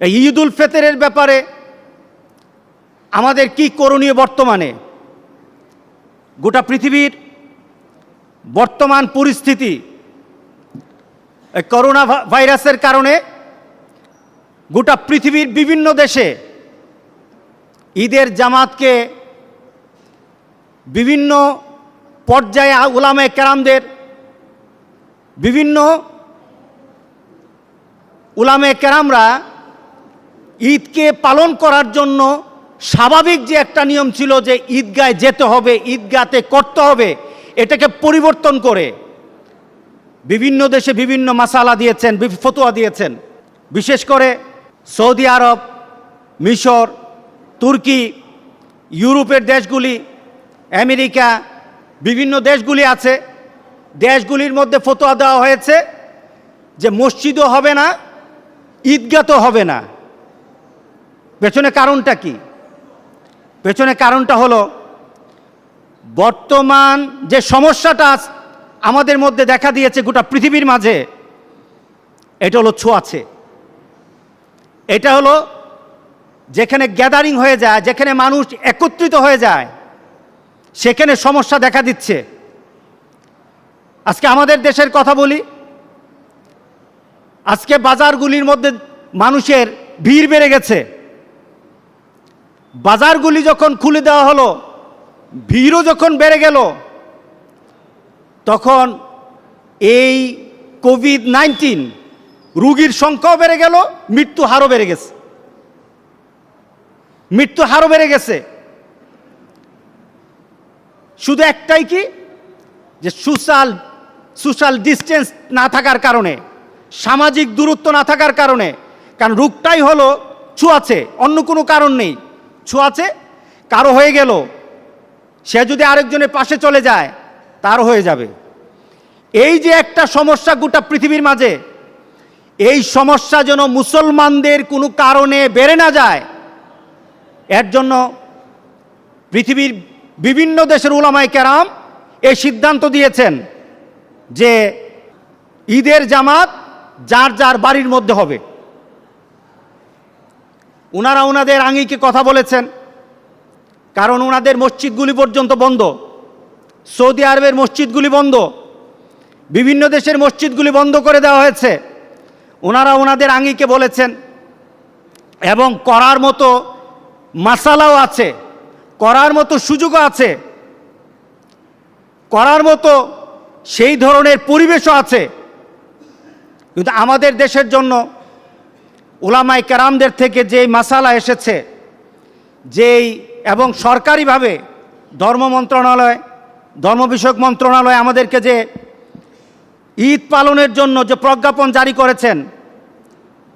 এই ঈদ উল ফিতরের ব্যাপারে আমাদের কি করণীয়? বর্তমানে গোটা পৃথিবীর বর্তমান পরিস্থিতি করোনা ভাইরাসের কারণে গোটা পৃথিবীর বিভিন্ন দেশে ঈদের জামাতকে বিভিন্ন পর্যায়ে উলামায়ে কেরামদের বিভিন্ন উলামায়ে কেরামরা ঈদকে পালন করার জন্য স্বাভাবিক যে একটা নিয়ম ছিল যে ঈদগায় যেতে হবে, ঈদগাতে করতে হবে, এটাকে পরিবর্তন করে বিভিন্ন দেশে বিভিন্ন মাসালা দিয়েছেন, ফতোয়া দিয়েছেন। বিশেষ করে সৌদি আরব, মিশর, তুর্কি, ইউরোপের দেশগুলি, আমেরিকা, বিভিন্ন দেশগুলি আছে, দেশগুলির মধ্যে ফতোয়া দেওয়া হয়েছে যে মসজিদও হবে না, ঈদগাহ তো হবে না। পেছনে কারণটা কি? পেছনে কারণটা হলো বর্তমান যে সমস্যাটা আমাদের মধ্যে দেখা দিয়েছে গোটা পৃথিবীর মাঝে, এটা হলো ছোঁয়াচে। এটা হলো যেখানে গ্যাদারিং হয়ে যায়, যেখানে মানুষ একত্রিত হয়ে যায়, সেখানে সমস্যা দেখা দিচ্ছে। আজকে আমাদের দেশের কথা বলি, আজকে বাজারগুলির মধ্যে মানুষের ভিড় বেড়ে গেছে। বাজারগুলি যখন খুলে দেওয়া হলো, ভিড়ও যখন বেড়ে গেল, তখন এই কোভিড-19 রোগীর সংখ্যাও বেড়ে গেল, মৃত্যু হারও বেড়ে গেছে। মৃত্যু হারও বেড়ে গেছে। শুধু একটাই কি, যে সোশ্যাল ডিস্টেন্স না থাকার কারণে, সামাজিক দূরত্ব না থাকার কারণে। কারণ রোগটাই হলো ছোঁয়াচে, অন্য কোনো কারণ নেই। ছোঁয়াচে, কারো হয়ে গেল, সে যদি আরেকজনের পাশে চলে যায় তারও হয়ে যাবে। এই যে একটা সমস্যা গোটা পৃথিবীর মাঝে, এই সমস্যা যেন মুসলমানদের কোনো কারণে বেড়ে না যায়, এর জন্য পৃথিবীর বিভিন্ন দেশের উলামায়ে কেরাম এই সিদ্ধান্ত দিয়েছেন যে ঈদের জামাত যার যার বাড়ির মধ্যে হবে। ওনারা ওনাদের আঙ্গিকে কথা বলেছেন, কারণ ওনাদের মসজিদগুলি পর্যন্ত বন্ধ। সৌদি আরবের মসজিদগুলি বন্ধ, বিভিন্ন দেশের মসজিদগুলি বন্ধ করে দেওয়া হয়েছে। ওনারা ওনাদের আঙ্গিকে বলেছেন, এবং করার মতো মাসালাও আছে, করার মতো সুযোগও আছে, করার মতো সেই ধরনের পরিবেশও আছে। কিন্তু আমাদের দেশের জন্য উলামায়ে কেরামদের থেকে যেই মাসালা এসেছে, যেই এবং সরকারিভাবে ধর্ম মন্ত্রণালয়, ধর্ম বিষয়ক মন্ত্রণালয় আমাদেরকে যে ঈদ পালনের জন্য যে প্রজ্ঞাপন জারি করেছেন,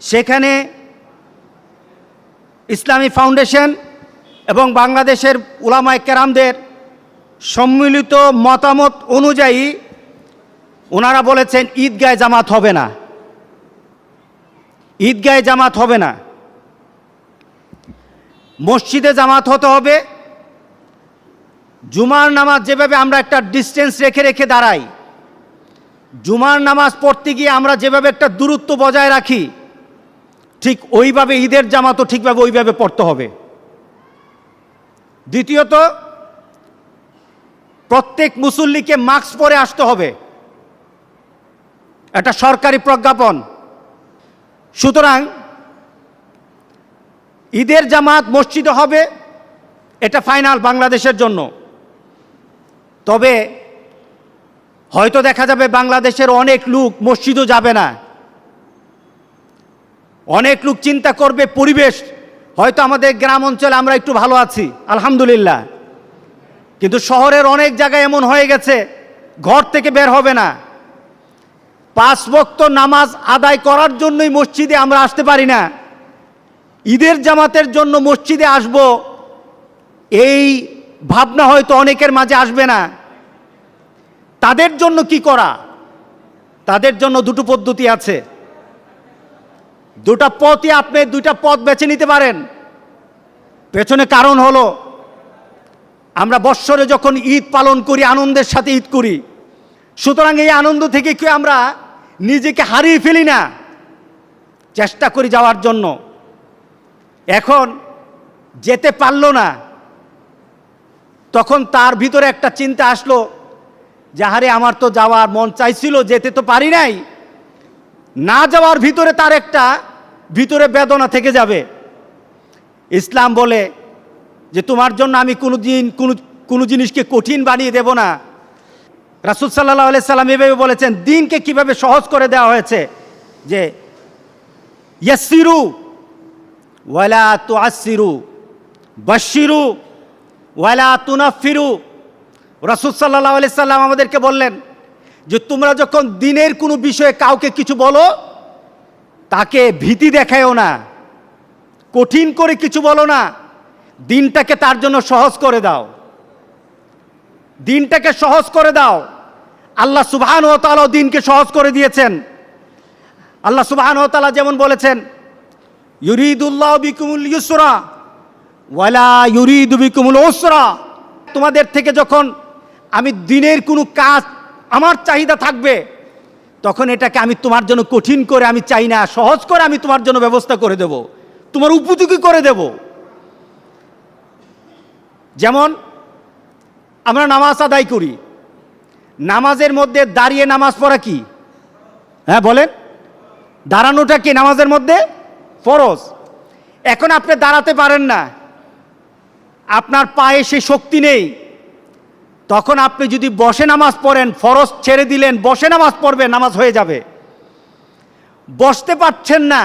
সেখানে ইসলামী ফাউন্ডেশন এবং বাংলাদেশের উলামায়ে কেরামদের সম্মিলিত মতামত অনুযায়ী ওনারা বলেছেন ঈদগাহে জামাত হবে না, ঈদগাহে জামাত হবে না। মসজিদে জামাত হতে হবে। জুমার নামাজ যেভাবে আমরা একটা ডিস্টেন্স রেখে রেখে দাঁড়াই, জুমার নামাজ পড়তে গিয়ে আমরা যেভাবে একটা দূরত্ব বজায় রাখি, ঠিক ওইভাবে ঈদের জামাতও ঠিকভাবে ওইভাবে পড়তে হবে। দ্বিতীয়ত, প্রত্যেক মুসল্লিকে মাস্ক পরে আসতে হবে, এটা সরকারি প্রজ্ঞাপন। সুতরাং ঈদের জামাত মসজিদে হবে, এটা ফাইনাল বাংলাদেশের জন্য। তবে হয়তো দেখা যাবে বাংলাদেশের অনেক লোক মসজিদও যাবে না। অনেক লোক চিন্তা করবে পরিবেশ, হয়তো আমাদের গ্রাম অঞ্চলে আমরা একটু ভালো আছি আলহামদুলিল্লাহ, কিন্তু শহরের অনেক জায়গায় এমন হয়ে গেছে ঘর থেকে বের হবে না। 5 ওয়াক্ত নামাজ আদায় করার জন্যই মসজিদে আমরা আসতে পারি না, ঈদের জামাতের জন্য মসজিদে আসব, এই ভাবনা হয়তো অনেকের মাঝে আসবে না। তাদের জন্য কি করা? তাদের জন্য দুটো পদ্ধতি আছে, দুটা পথই আপনি দুইটা পথ বেছে নিতে পারেন। পেছনে কারণ হলো, আমরা বৎসরে যখন ঈদ পালন করি, আনন্দের সাথে ঈদ করি, সুতরাং এই আনন্দ থেকে কি আমরা নিজেকে হারিয়ে ফেলি না, চেষ্টা করি যাওয়ার জন্য। এখন যেতে পারল না, তখন তার ভিতরে একটা চিন্তা আসলো যে আরে আমার তো যাওয়ার মন চাইছিল, যেতে তো পারি নাই। না যাওয়ার ভিতরে তার একটা ভিতরে বেদনা থেকে যাবে। ইসলাম বলে যে তোমার জন্য আমি কোনো জিনিসকে কঠিন বানিয়ে দেব না। রাসূল সাল্লাল্লাহু আলাইহি সাল্লাম এভাবে বলেছেন, দিনকে কিভাবে সহজ করে দেওয়া হয়েছে যে ইয়াসসিরু ওয়ালা তুআসসিরু, বাশশিরু ওয়ালা তুনাফফিরু। রাসূল সাল্লাল্লাহু আলাইহি সাল্লাম আমাদেরকে বললেন যে তোমরা যখন দিনের কোনো বিষয়ে কাউকে কিছু বলো, তাকে ভীতি দেখায়ও না, কঠিন করে কিছু বলো না, দিনটাকে তার জন্য সহজ করে দাও, দিনটাকে সহজ করে দাও। আল্লাহ সুবহানাহু ওয়া তাআলা দিনকে সহজ করে দিয়েছেন। আল্লাহ সুবহানাহু ওয়া তাআলা যেমন বলেছেন, ইউরিদুল্লাহু বিকুমুল ইউসরা ওয়ালা ইউরিদু বিকুমুল উসরা। তোমাদের থেকে যখন আমি দিনের কোনো কাজ আমার চাহিদা থাকবে, তখন এটাকে আমি তোমার জন্য কঠিন করে আমি চাই না, সহজ করে আমি তোমার জন্য ব্যবস্থা করে দেব, তোমার উপযোগী করে দেব। যেমন আমরা নামাজ আদায় করি, নামাজের মধ্যে দাঁড়িয়ে নামাজ পড়া কি? হ্যাঁ বলেন, দাঁড়ানোটা কি নামাজের মধ্যে ফরজ? এখন আপনি দাঁড়াতে পারেন না, আপনার পায়ে সেই শক্তি নেই, তখন আপনি যদি বসে নামাজ পড়েন, ফরজ ছেড়ে দিলেন, বসে নামাজ পড়বেন, নামাজ হয়ে যাবে। বসতে পারছেন না,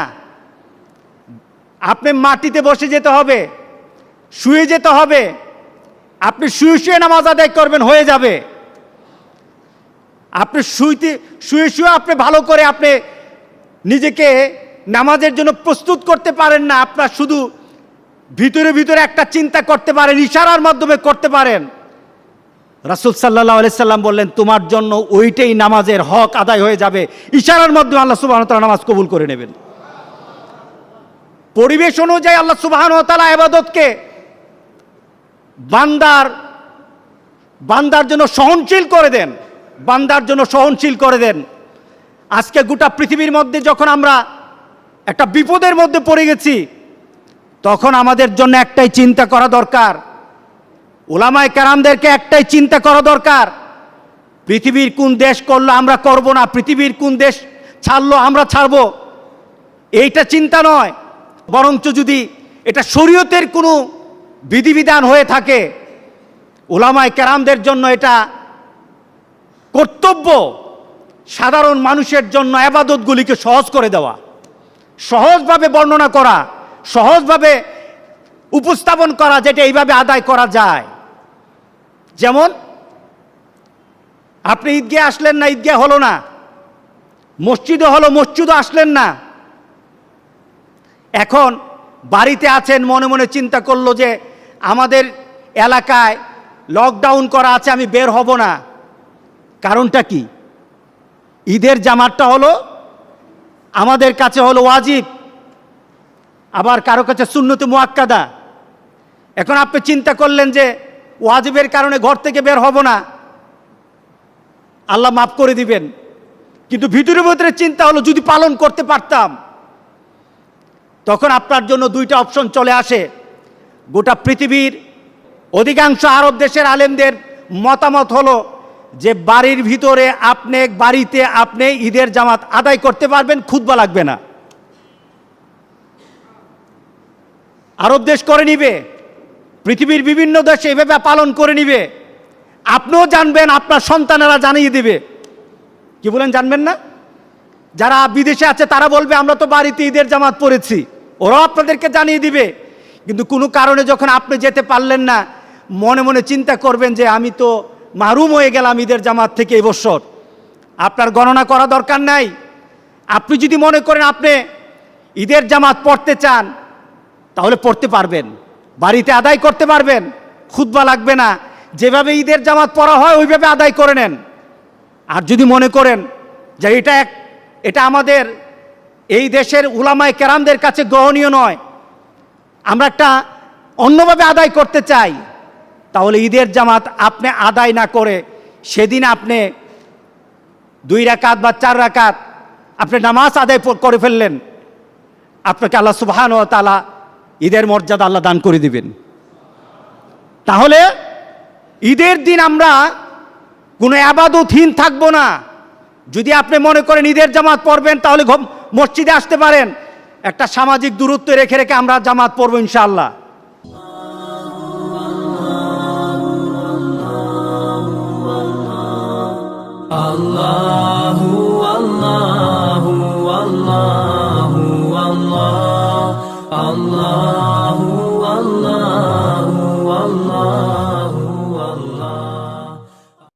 আপনি মাটিতে বসে যেতে হবে, শুয়ে যেতে হবে, আপনি শুয়ে শুয়ে নামাজ আদায় করবেন, হয়ে যাবে। আপনি শুয়ে শুয়ে আপনি ভালো করে আপনি নিজেকে নামাজের জন্য প্রস্তুত করতে পারেন না, আপনার শুধু ভিতরে ভিতরে একটা চিন্তা করতে পারেন, ইশারার মাধ্যমে করতে পারেন। রাসূল সাল্লাল্লাহু আলাইহি সাল্লাম বললেন তোমার জন্য ওইটাই নামাজের হক আদায় হয়ে যাবে, ইশারার মাধ্যমে আল্লাহ সুবহানাহু ওয়া তাআলা নামাজ কবুল করে নেবেন। পরিবেশ অনুযায়ী আল্লাহ সুবহানাহু ওয়া তাআলা ইবাদতকে বান্দার জন্য সহনশীল করে দেন, বান্দার জন্য সহনশীল করে দেন। আজকে গোটা পৃথিবীর মধ্যে যখন আমরা একটা বিপদের মধ্যে পড়ে গেছি, তখন আমাদের জন্য একটাই চিন্তা করা দরকার, উলামায়ে কেরামদেরকে একটাই চিন্তা করা দরকার, পৃথিবীর কোন দেশ করলো আমরা করব না, পৃথিবীর কোন দেশ ছাড়লো আমরা ছাড়বো, এইটা চিন্তা নয়। বরঞ্চ যদি এটা শরীয়তের কোনো বিধিবিধান হয়ে থাকে, উলামায়ে কেরামদের জন্য এটা কর্তব্য সাধারণ মানুষের জন্য ইবাদতগুলিকে সহজ করে দেওয়া, সহজভাবে বর্ণনা করা, সহজভাবে উপস্থাপন করা, যেটা এইভাবে আদায় করা যায়। যেমন আপনি ঈদগাহে আসলেন না, ঈদগাহ হলো না, মসজিদে হলো, মসজিদও আসলেন না। এখন বাড়িতে আছেন, মনে মনে চিন্তা করলো যে আমাদের এলাকায় লকডাউন করা আছে, আমি বের হব না। কারণটা কি? ঈদের জামাতটা হলো আমাদের কাছে হলো ওয়াজিব, আবার কারো কাছে সুন্নতে মুআক্কাদা। এখন আপনি চিন্তা করলেন যে ওয়াজিবের কারণে ঘর থেকে বের হব না, আল্লাহ মাফ করে দিবেন, কিন্তু ভিতরে ভিতরে চিন্তা হলো যদি পালন করতে পারতাম। তখন আপনার জন্য দুইটা অপশন চলে আসে। গোটা পৃথিবীর অধিকাংশ আরব দেশের আলেমদের মতামত হলো যে বাড়ির ভিতরে বাড়িতে আপনি ঈদের জামাত আদায় করতে পারবেন, খুতবা লাগবে না। আরব দেশ করে নিবে, পৃথিবীর বিভিন্ন দেশে এভাবে পালন করে নিবে, আপনিও জানবেন, আপনার সন্তানেরা জানিয়ে দিবে। কি বলেন, জানবেন না? যারা বিদেশে আছে তারা বলবে আমরা তো বাড়িতে ঈদের জামাত পড়েছি, ওরাও আপনাদেরকে জানিয়ে দিবে। কিন্তু কোনো কারণে যখন আপনি যেতে পারলেন না, মনে মনে চিন্তা করবেন যে আমি তো মাহরুম হয়ে গেলাম ঈদের জামাত থেকে এই বছর। আপনার গণনা করা দরকার নাই। আপনি যদি মনে করেন আপনি ঈদের জামাত পড়তে চান, তাহলে পড়তে পারবেন, বাড়িতে আদায় করতে পারবেন, খুতবা লাগবে না। যেভাবে ঈদের জামাত পড়া হয় ওইভাবে আদায় করে নেন। আর যদি মনে করেন যে এটা আমাদের এই দেশের উলামায়ে কেরামদের কাছে গ্রহণীয় নয়, আমরা একটা অন্যভাবে আদায় করতে চাই, তাহলে ঈদের জামাত আপনি আদায় না করে সেদিন আপনি 2 রাকাত বা 4 রাকাত আপনি নামাজ আদায় করে ফেললেন, আপনাকে আল্লাহ সুবহানাহু ওয়া তাআলা ঈদের মর্যাদা আল্লাহ দান করে দিবেন। তাহলে ঈদের দিন আমরা কোনো ইবাদতহীন থাকবো না। যদি আপনি মনে করেন ঈদের জামাত পড়বেন, তাহলে মসজিদে আসতে পারেন, একটা সামাজিক দূরত্ব রেখে রেখে আমরা জামাত পড়বো ইনশাআল্লাহ। আল্লাহু আল্লাহু আল্লাহু আল্লাহ আল্লাহ